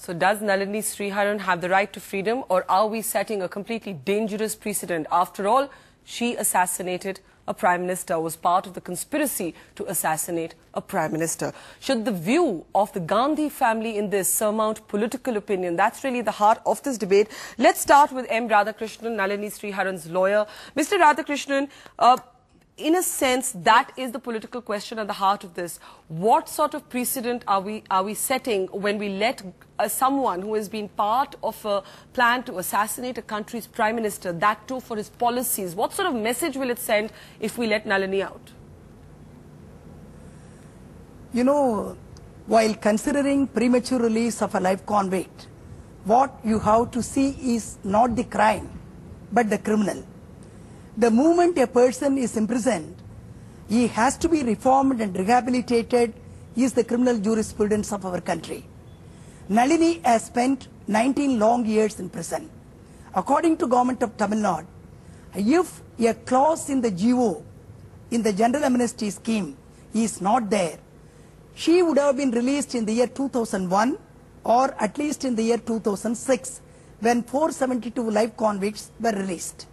So does Nalini Sriharan have the right to freedom, or are we setting a completely dangerous precedent? After all, she assassinated a Prime Minister, was part of the conspiracy to assassinate a Prime Minister. Should the view of the Gandhi family in this surmount political opinion? That's really the heart of this debate. Let's start with M. Radhakrishnan, Nalini Sriharan's lawyer. Mr. Radhakrishnan, in a sense, that is the political question at the heart of this. What sort of precedent are we setting when we let someone who has been part of a plan to assassinate a country's prime minister, that too for his policies? What sort of message will it send if we let Nalini out? You know, while considering premature release of a life convict, what you have to see is not the crime, but the criminal. The moment a person is imprisoned, he has to be reformed and rehabilitated, is the criminal jurisprudence of our country. Nalini has spent 19 long years in prison. According to government of Tamil Nadu, if a clause in the GO, in the general amnesty scheme, is not there, she would have been released in the year 2001 or at least in the year 2006 when 472 life convicts were released.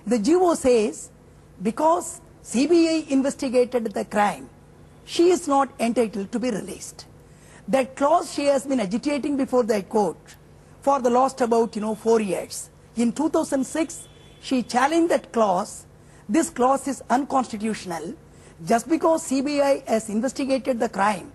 The GO says, because CBI investigated the crime, she is not entitled to be released. That clause she has been agitating before the court for the last about 4 years. In 2006, she challenged that clause. This clause is unconstitutional. Just because CBI has investigated the crime,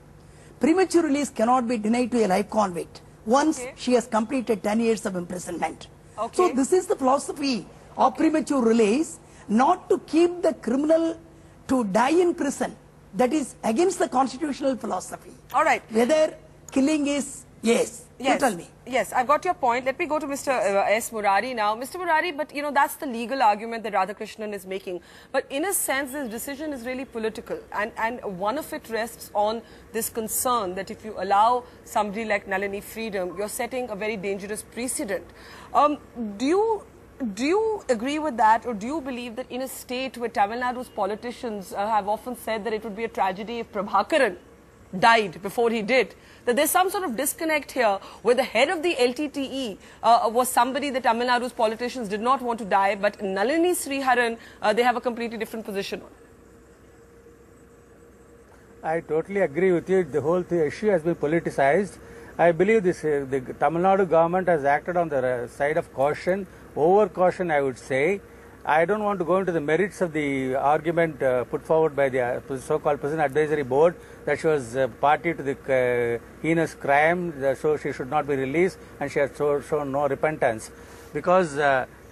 premature release cannot be denied to a life convict once she has completed 10 years of imprisonment. So this is the philosophy of premature release, not to keep the criminal to die in prison. That is against the constitutional philosophy. All right. Whether killing is, yes. You tell me. Yes, I've got your point. Let me go to Mr. S. Murari now. Mr. Murari, but that's the legal argument that Radhakrishnan is making. But in a sense, this decision is really political. And one of it rests on this concern that if you allow somebody like Nalini freedom, you're setting a very dangerous precedent. Do you agree with that, or do you believe that in a state where Tamil Nadu's politicians have often said that it would be a tragedy if Prabhakaran died before he did, that there's some sort of disconnect here where the head of the LTTE was somebody that Tamil Nadu's politicians did not want to die, but Nalini Sriharan, they have a completely different position on? I totally agree with you. The whole issue has been politicized. I believe the Tamil Nadu government has acted on the side of caution, over caution I would say. I don't want to go into the merits of the argument put forward by the so-called Prison Advisory Board that she was party to the heinous crime, so she should not be released, and she has shown no repentance. Because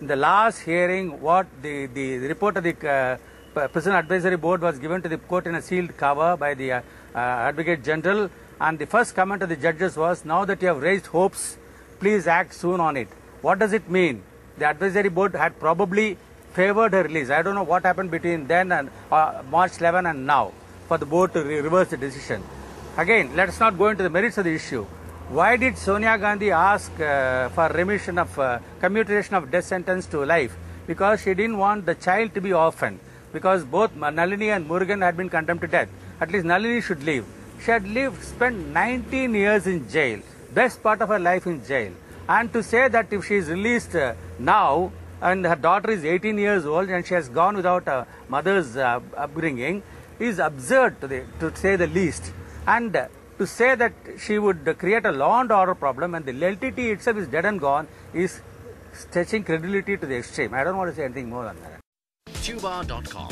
in the last hearing, what the report of the Prison Advisory Board was given to the court in a sealed cover by the Advocate General, and the first comment of the judges was, now that you have raised hopes, please act soon on it. What does it mean? The Advisory Board had probably favored her release. I don't know what happened between then and March 11 and now for the board to reverse the decision. Again, let us not go into the merits of the issue. Why did Sonia Gandhi ask for remission of commutation of death sentence to life? Because she didn't want the child to be orphaned. Because both Nalini and Murugan had been condemned to death. At least Nalini should live. She had spent 19 years in jail, best part of her life in jail. And to say that if she is released now, and her daughter is 18 years old and she has gone without a mother's upbringing, is absurd to say the least. And to say that she would create a law and order problem and the LTT itself is dead and gone is stretching credibility to the extreme. I don't want to say anything more than that. Tuba.com